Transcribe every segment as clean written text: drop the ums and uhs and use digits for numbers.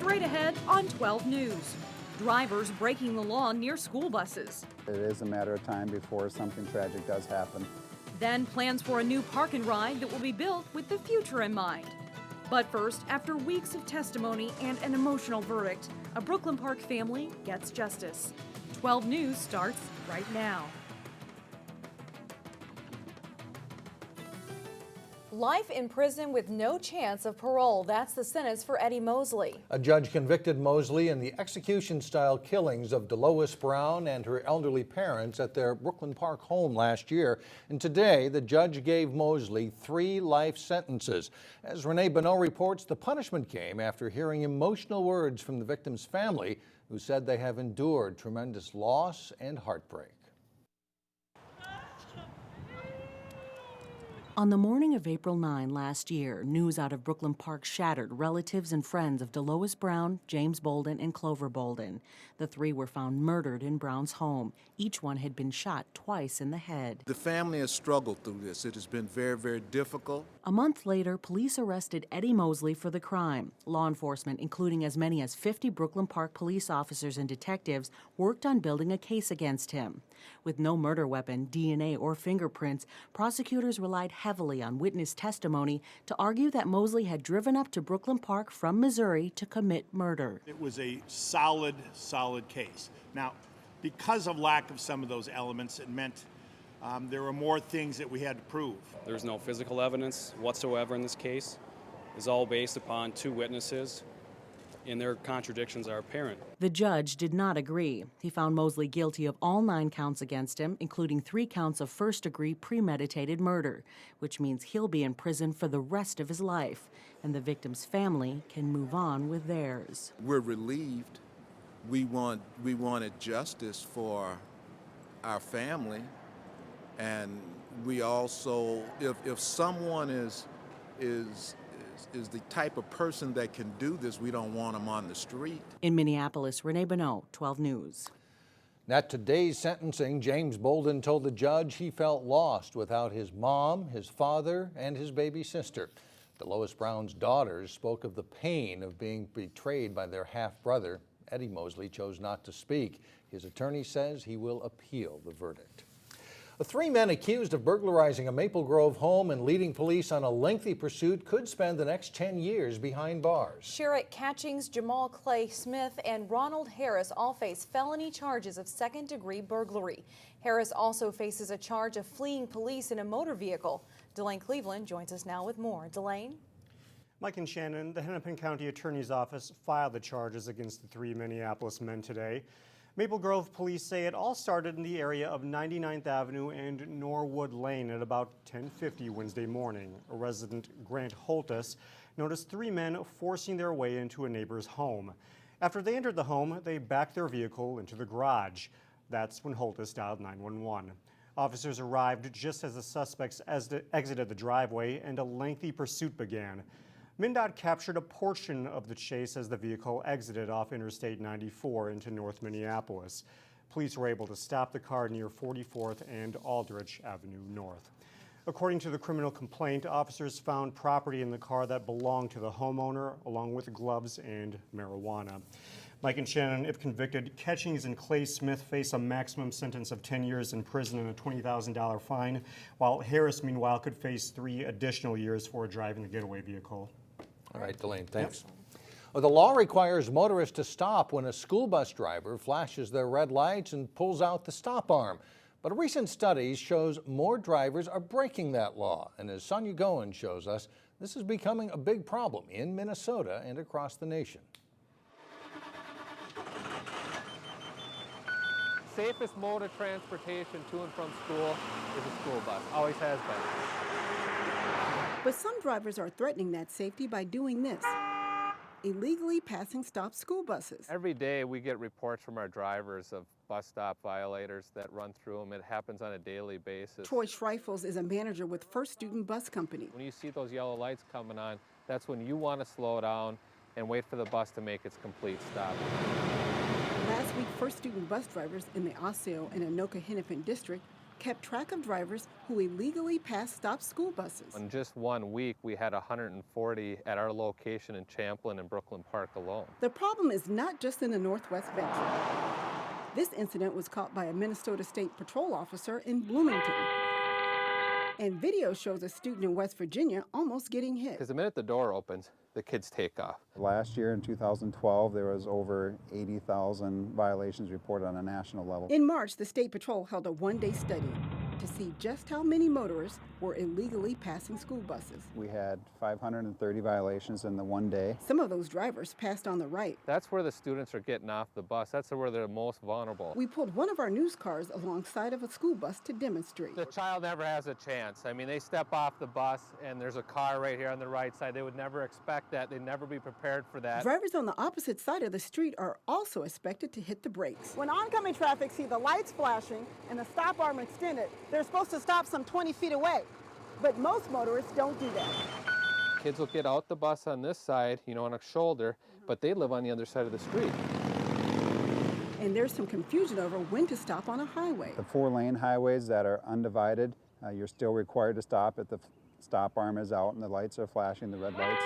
Straight ahead on 12 News. Drivers breaking the law near school buses. It is a matter of time before something tragic does happen. Then plans for a new park and ride that will be built with the future in mind. But first, after weeks of testimony and an emotional verdict, a Brooklyn Park family gets justice. 12 News starts right now. Life in prison with no chance of parole. That's the sentence for Eddie Mosley. A judge convicted Mosley in the execution-style killings of Delois Brown and her elderly parents at their Brooklyn Park home last year. And today, the judge gave Mosley 3 life sentences. As Renee Bonneau reports, the punishment came after hearing emotional words from the victim's family, who said they have endured tremendous loss and heartbreak. On the morning of April 9 last year, news out of Brooklyn Park shattered relatives and friends of Delois Brown, James Bolden, and Clover Bolden. The 3 were found murdered in Brown's home. Each one had been shot twice in the head. The family has struggled through this. It has been very, very difficult. A month later, police arrested Eddie Mosley for the crime. Law enforcement, including as many as 50 Brooklyn Park police officers and detectives, worked on building a case against him. With no murder weapon, DNA, or fingerprints, prosecutors relied heavily on witness testimony to argue that Mosley had driven up to Brooklyn Park from Missouri to commit murder. It was a solid case. Now, because of lack of some of those elements, it meant there were more things that we had to prove. There's no physical evidence whatsoever in this case. It's all based upon 2 witnesses, and their contradictions are apparent. The judge did not agree. He found Mosley guilty of all 9 counts against him, including 3 counts of first-degree premeditated murder, which means he'll be in prison for the rest of his life, and the victim's family can move on with theirs. We're relieved. We wanted justice for our family, and we also, if someone is the type of person that can do this, we don't want them on the street. In Minneapolis, Renee Bonneau, 12 News. At today's sentencing, James Bolden told the judge he felt lost without his mom, his father, and his baby sister. Delois Brown's daughters spoke of the pain of being betrayed by their half-brother. Eddie Mosley chose not to speak. His attorney says he will appeal the verdict. 3 men accused of burglarizing a Maple Grove home and leading police on a lengthy pursuit could spend the next 10 years behind bars. Sherritt Catchings, Jamal Clay Smith, and Ronald Harris all face felony charges of second-degree burglary. Harris also faces a charge of fleeing police in a motor vehicle. Delane Cleveland joins us now with more. Delane? Mike and Shannon, the Hennepin County Attorney's Office filed the charges against the 3 Minneapolis men today. Maple Grove police say it all started in the area of 99th Avenue and Norwood Lane at about 10:50 Wednesday morning. A resident, Grant Holtus, noticed 3 men forcing their way into a neighbor's home. After they entered the home, they backed their vehicle into the garage. That's when Holtus dialed 911. Officers arrived just as the suspects exited the driveway and a lengthy pursuit began. MnDOT captured a portion of the chase as the vehicle exited off Interstate 94 into North Minneapolis. Police were able to stop the car near 44th and Aldrich Avenue North. According to the criminal complaint, officers found property in the car that belonged to the homeowner, along with gloves and marijuana. Mike and Shannon, if convicted, Catchings and Clay Smith face a maximum sentence of 10 years in prison and a $20,000 fine, while Harris, meanwhile, could face 3 additional years for driving the getaway vehicle. All right, Delane, thanks. Well, the law requires motorists to stop when a school bus driver flashes their red lights and pulls out the stop arm. But a recent study shows more drivers are breaking that law. And as Sonia Goen shows us, this is becoming a big problem in Minnesota and across the nation. Safest mode of transportation to and from school is a school bus. Always has been. But some drivers are threatening that safety by doing this: illegally passing stop school buses. Every day we get reports from our drivers of bus stop violators that run through them. It happens on a daily basis. Troy Schreifels is a manager with First Student Bus Company. When you see those yellow lights coming on, that's when you want to slow down and wait for the bus to make its complete stop. Last week, First Student bus drivers in the Osseo and Anoka Hennepin district kept track of drivers who illegally passed stopped school buses. In just 1 week, we had 140 at our location in Champlin and Brooklyn Park alone. The problem is not just in the Northwest Venture. This incident was caught by a Minnesota State Patrol officer in Bloomington. And video shows a student in West Virginia almost getting hit. Because the minute the door opens, the kids take off. Last year in 2012, there was over 80,000 violations reported on a national level. In March, the State Patrol held a one-day study to see just how many motorists were illegally passing school buses. We had 530 violations in the one day. Some of those drivers passed on the right. That's where the students are getting off the bus. That's where they're most vulnerable. We pulled one of our news cars alongside of a school bus to demonstrate. The child never has a chance. I mean, they step off the bus and there's a car right here on the right side. They would never expect that. They'd never be prepared for that. Drivers on the opposite side of the street are also expected to hit the brakes. When oncoming traffic see the lights flashing and the stop arm extended, they're supposed to stop some 20 feet away. But most motorists don't do that. Kids will get out the bus on this side, you know, on a shoulder, but they live on the other side of the street. And there's some confusion over when to stop on a highway. The 4-lane highways that are undivided, you're still required to stop if the stop arm is out and the lights are flashing, the red lights.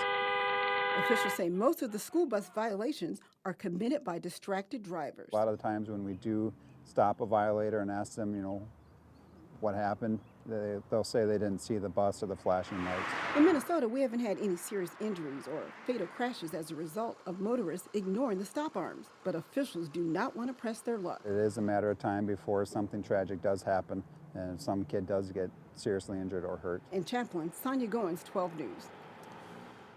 Officials say most of the school bus violations are committed by distracted drivers. A lot of the times when we do stop a violator and ask them, you know, what happened, they'll say they didn't see the bus or the flashing lights. In Minnesota, we haven't had any serious injuries or fatal crashes as a result of motorists ignoring the stop arms. But officials do not want to press their luck. It is a matter of time before something tragic does happen and some kid does get seriously injured or hurt. In Champlin, Sonia Goins, 12 News.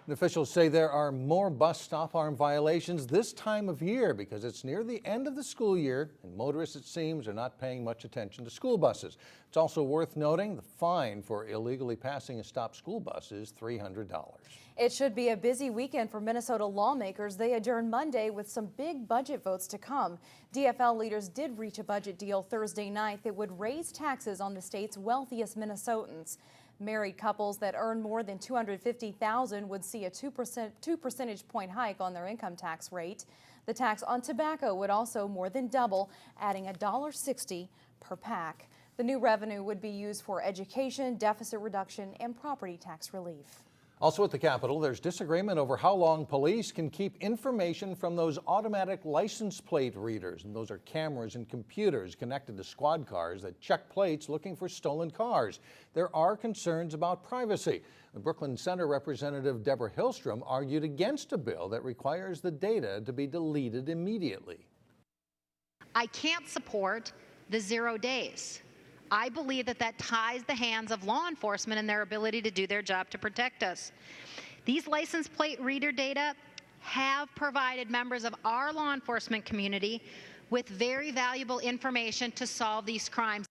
And officials say there are more bus stop arm violations this time of year because it's near the end of the school year and motorists, it seems, are not paying much attention to school buses. It's also worth noting the fine for illegally passing a stopped school bus is $300. It should be a busy weekend for Minnesota lawmakers. They adjourn Monday with some big budget votes to come. DFL leaders did reach a budget deal Thursday night that would raise taxes on the state's wealthiest Minnesotans. Married couples that earn more than $250,000 would see a 2 percentage point hike on their income tax rate. The tax on tobacco would also more than double, adding $1.60 per pack. The new revenue would be used for education, deficit reduction, and property tax relief. Also at the Capitol, there's disagreement over how long police can keep information from those automatic license plate readers. And those are cameras and computers connected to squad cars that check plates looking for stolen cars. There are concerns about privacy. The Brooklyn Center Representative Deborah Hillstrom argued against a bill that requires the data to be deleted immediately. I can't support the 0 days. I believe that ties the hands of law enforcement and their ability to do their job to protect us. These license plate reader data have provided members of our law enforcement community with very valuable information to solve these crimes.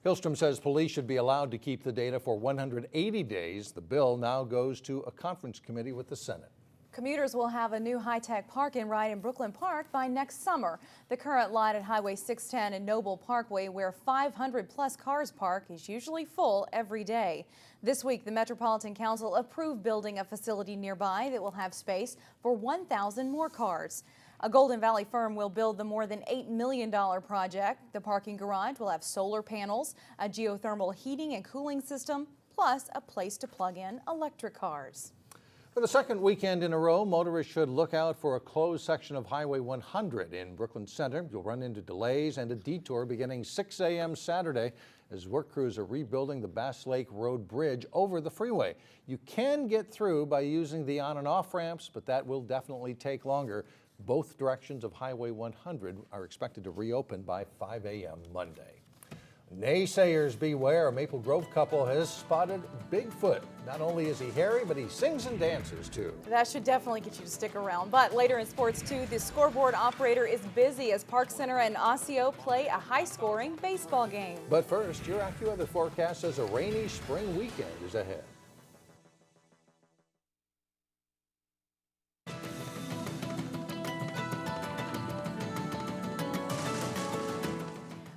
Hillstrom says police should be allowed to keep the data for 180 days. The bill now goes to a conference committee with the Senate. Commuters will have a new high-tech park and ride in Brooklyn Park by next summer. The current lot at Highway 610 and Noble Parkway, where 500-plus cars park, is usually full every day. This week, the Metropolitan Council approved building a facility nearby that will have space for 1,000 more cars. A Golden Valley firm will build the more than $8 million project. The parking garage will have solar panels, a geothermal heating and cooling system, plus a place to plug in electric cars. For the second weekend in a row, motorists should look out for a closed section of Highway 100 in Brooklyn Center. You'll run into delays and a detour beginning 6 a.m. Saturday as work crews are rebuilding the Bass Lake Road Bridge over the freeway. You can get through by using the on and off ramps, but that will definitely take longer. Both directions of Highway 100 are expected to reopen by 5 a.m. Monday. Naysayers beware. A Maple Grove couple has spotted Bigfoot. Not only is he hairy, but he sings and dances too. That should definitely get you to stick around. But later in sports too, the scoreboard operator is busy as Park Center and Osseo play a high-scoring baseball game. But first, your AccuWeather forecast says a rainy spring weekend is ahead.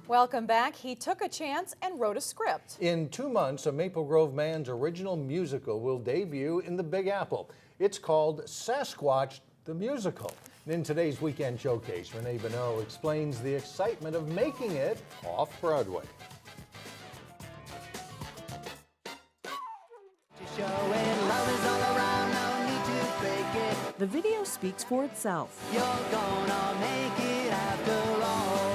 Welcome back. He took a chance and wrote a script. In 2 months, a Maple Grove man's original musical will debut in the Big Apple. It's called Sasquatched, the Musical. And in today's Weekend Showcase, Renee Bonneau explains the excitement of making it off-Broadway. The video speaks for itself. You're gonna make it after all.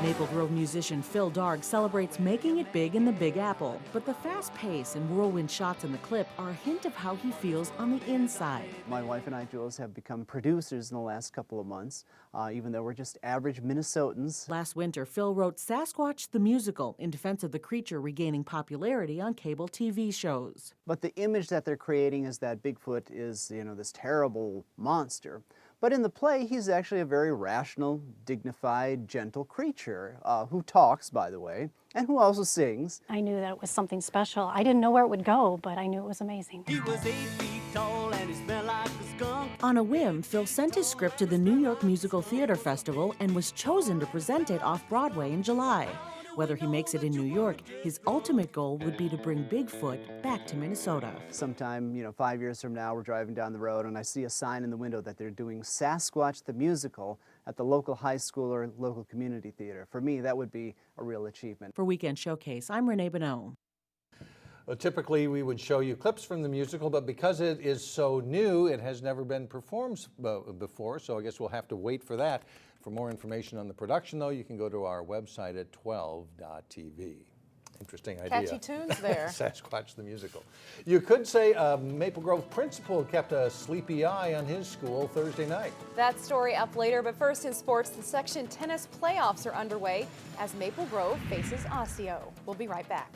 Maple Grove musician Phil Darg celebrates making it big in the Big Apple, but the fast pace and whirlwind shots in the clip are a hint of how he feels on the inside. My wife and I, Jules, have become producers in the last couple of months, even though we're just average Minnesotans. Last winter, Phil wrote Sasquatched the musical in defense of the creature regaining popularity on cable TV shows. But the image that they're creating is that Bigfoot is, this terrible monster. But in the play, he's actually a very rational, dignified, gentle creature who talks, by the way, and who also sings. I knew that it was something special. I didn't know where it would go, but I knew it was amazing. He was 8 feet tall and he smelled like a skunk. On a whim, Phil sent his script to the New York Musical Theater Festival and was chosen to present it off-Broadway in July. Whether he makes it in New York, his ultimate goal would be to bring Bigfoot back to Minnesota. Sometime, 5 years from now, we're driving down the road and I see a sign in the window that they're doing Sasquatch the musical at the local high school or local community theater. For me, that would be a real achievement. For Weekend Showcase, I'm Renee Bonneau. Well, typically, we would show you clips from the musical, but because it is so new, it has never been performed before, so I guess we'll have to wait for that. For more information on the production, though, you can go to our website at 12.tv. Interesting idea. Catchy tunes there. Sasquatch the musical. You could say a Maple Grove principal kept a sleepy eye on his school Thursday night. That story up later, but first in sports, the Section tennis playoffs are underway as Maple Grove faces Osseo. We'll be right back.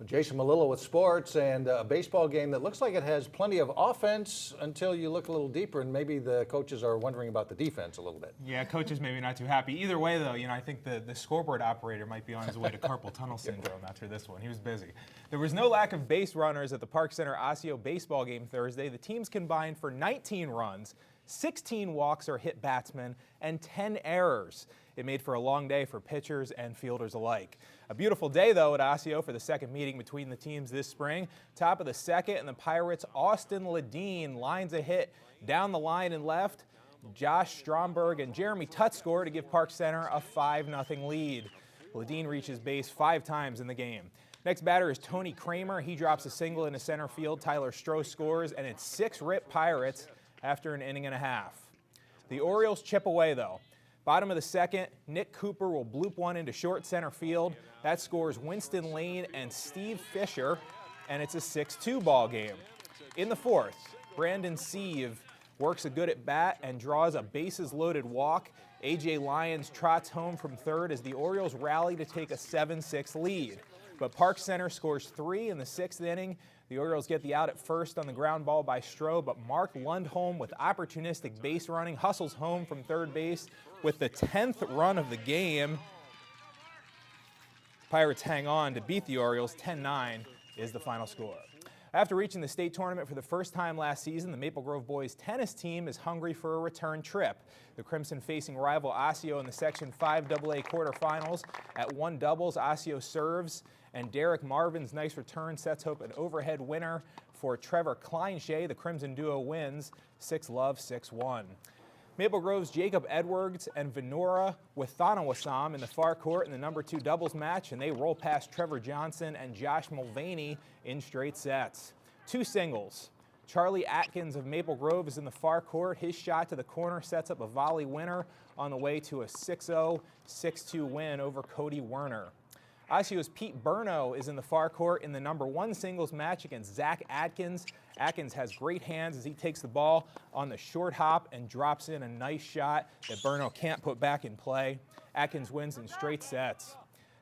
Jason Malillo with sports and a baseball game that looks like it has plenty of offense until you look a little deeper and maybe the coaches are wondering about the defense a little bit. Yeah, coaches maybe not too happy. Either way, though, I think the scoreboard operator might be on his way to carpal tunnel syndrome after this one. He was busy. There was no lack of base runners at the Park Center Osseo baseball game Thursday. The teams combined for 19 runs, 16 walks or hit batsmen, and 10 errors. It made for a long day for pitchers and fielders alike. A beautiful day, though, at Osseo for the second meeting between the teams this spring. Top of the second, and the Pirates' Austin Ledeen lines a hit down the line and left. Josh Stromberg and Jeremy Tutt score to give Park Center a 5-0 lead. Ledeen reaches base 5 times in the game. Next batter is Tony Kramer. He drops a single into center field. Tyler Stroh scores, and it's 6-rip Pirates after an inning and a half. The Orioles chip away, though. Bottom of the second, Nick Cooper will bloop one into short center field. That scores Winston Lane and Steve Fisher, and it's a 6-2 ball game. In the fourth, Brandon Sieve works a good at bat and draws a bases-loaded walk. A.J. Lyons trots home from third as the Orioles rally to take a 7-6 lead. But Park Center scores 3 in the 6th inning. The Orioles get the out at first on the ground ball by Stroh, but Mark Lundholm with opportunistic base running hustles home from third base with the 10th run of the game. Pirates hang on to beat the Orioles. 10-9 is the final score. After reaching the state tournament for the first time last season, the Maple Grove boys tennis team is hungry for a return trip. The Crimson facing rival Osseo in the Section 5 AA quarterfinals. At 1 doubles, Osseo serves, and Derek Marvin's nice return sets hope an overhead winner for Trevor Kleinshay. The Crimson duo wins 6-love, 6-1. Maple Grove's Jacob Edwards and Venora Wathanawasam in the far court in the number 2 doubles match, and they roll past Trevor Johnson and Josh Mulvaney in straight sets. 2 singles. Charlie Atkins of Maple Grove is in the far court. His shot to the corner sets up a volley winner on the way to a 6-0, 6-2 win over Cody Werner. Osseo's Pete Burno is in the far court in the number 1 singles match against Zach Atkins. Atkins has great hands as he takes the ball on the short hop and drops in a nice shot that Burno can't put back in play. Atkins wins in straight sets.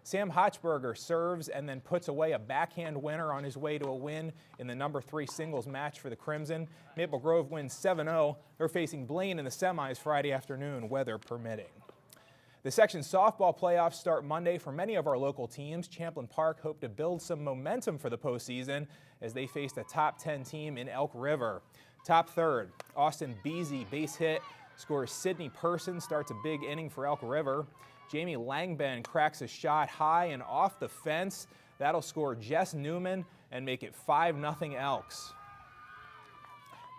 Sam Hochberger serves and then puts away a backhand winner on his way to a win in the number 3 singles match for the Crimson. Maple Grove wins 7-0. They're facing Blaine in the semis Friday afternoon, weather permitting. The section softball playoffs start Monday for many of our local teams. Champlin Park hope to build some momentum for the postseason as they faced a top 10 team in Elk River. Top third, Austin Beasy base hit, scores Sidney Person, starts a big inning for Elk River. Jamie Langben cracks a shot high and off the fence. That'll score Jess Newman and make it 5-0 Elks.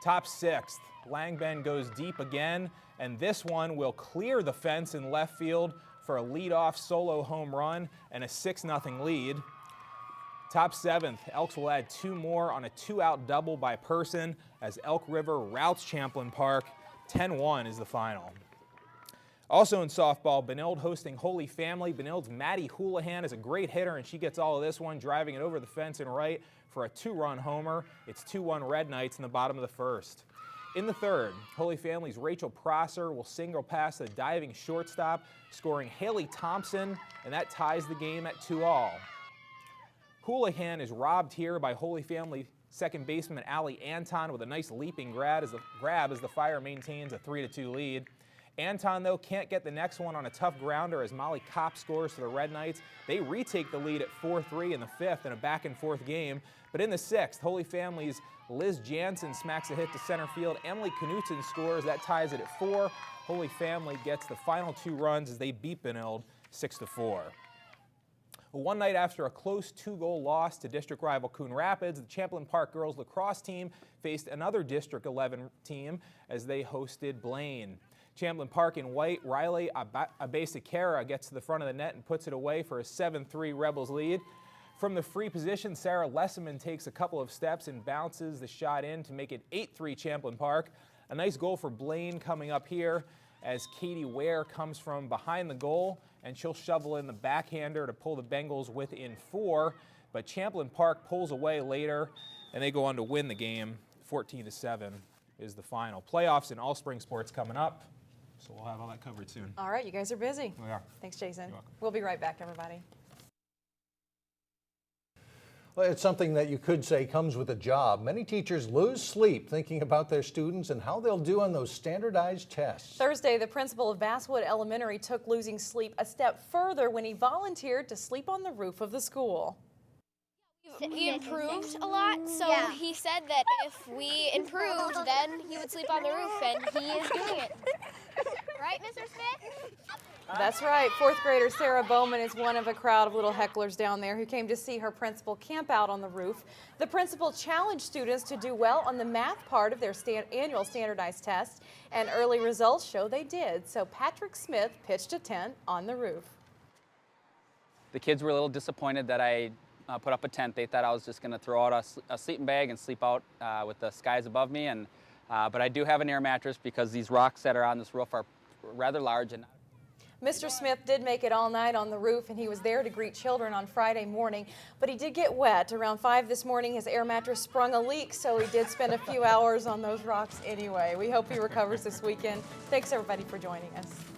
Top sixth, Langben goes deep again, and this one will clear the fence in left field for a leadoff solo home run and a 6-0 lead. Top 7th, Elks will add 2 more on a 2-out double by person as Elk River routs Champlin Park. 10-1 is the final. Also in softball, Benilde hosting Holy Family. Benilde's Maddie Houlihan is a great hitter, and she gets all of this one, driving it over the fence and right for a 2-run homer. It's 2-1 Red Knights in the bottom of the first. In the third, Holy Family's Rachel Prosser will single past the diving shortstop, scoring Haley Thompson, and that ties the game at 2-all. Houlihan is robbed here by Holy Family second baseman Allie Anton with a nice leaping grab as the Fire maintains a 3-2 lead. Anton, though, can't get the next one on a tough grounder as Molly Kopp scores for the Red Knights. They retake the lead at 4-3 in the fifth in a back-and-forth game. But in the sixth, Holy Family's Liz Jansen smacks a hit to center field. Emily Knutson scores. That ties it at 4. Holy Family gets the final 2 runs as they beat Benilde 6-4. One night after a close 2-goal loss to district rival Coon Rapids, the Champlin Park girls lacrosse team faced another District 11 team as they hosted Blaine. Champlin Park in white, Riley Abesikara gets to the front of the net and puts it away for a 7-3 Rebels lead. From the free position, Sarah Lesseman takes a couple of steps and bounces the shot in to make it 8-3 Champlin Park. A nice goal for Blaine coming up here as Katie Ware comes from behind the goal, and she'll shovel in the backhander to pull the Bengals within 4. But Champlin Park pulls away later, and they go on to win the game. 14-7 is the final. Playoffs and all spring sports coming up. So we'll have all that covered soon. All right, you guys are busy. We are. Thanks, Jason. You're welcome. We'll be right back, everybody. Well, it's something that you could say comes with a job. Many teachers lose sleep thinking about their students and how they'll do on those standardized tests. Thursday, the principal of Basswood Elementary took losing sleep a step further when he volunteered to sleep on the roof of the school. He improved a lot, so he said that if we improved, then he would sleep on the roof, and he is doing it. Right, Mr. Smith? That's right. 4th grader Sarah Bowman is one of a crowd of little hecklers down there who came to see her principal camp out on the roof. The principal challenged students to do well on the math part of their annual standardized test, and early results show they did. So Patrick Smith pitched a tent on the roof. The kids were a little disappointed that I put up a tent. They thought I was just going to throw out a sleeping bag and sleep out with the skies above me. But I do have an air mattress because these rocks that are on this roof are rather large. And Mr. Smith did make it all night on the roof, and he was there to greet children on Friday morning, but he did get wet. Around 5 this morning, his air mattress sprung a leak, so he did spend a few hours on those rocks anyway. We hope he recovers this weekend. Thanks, everybody, for joining us.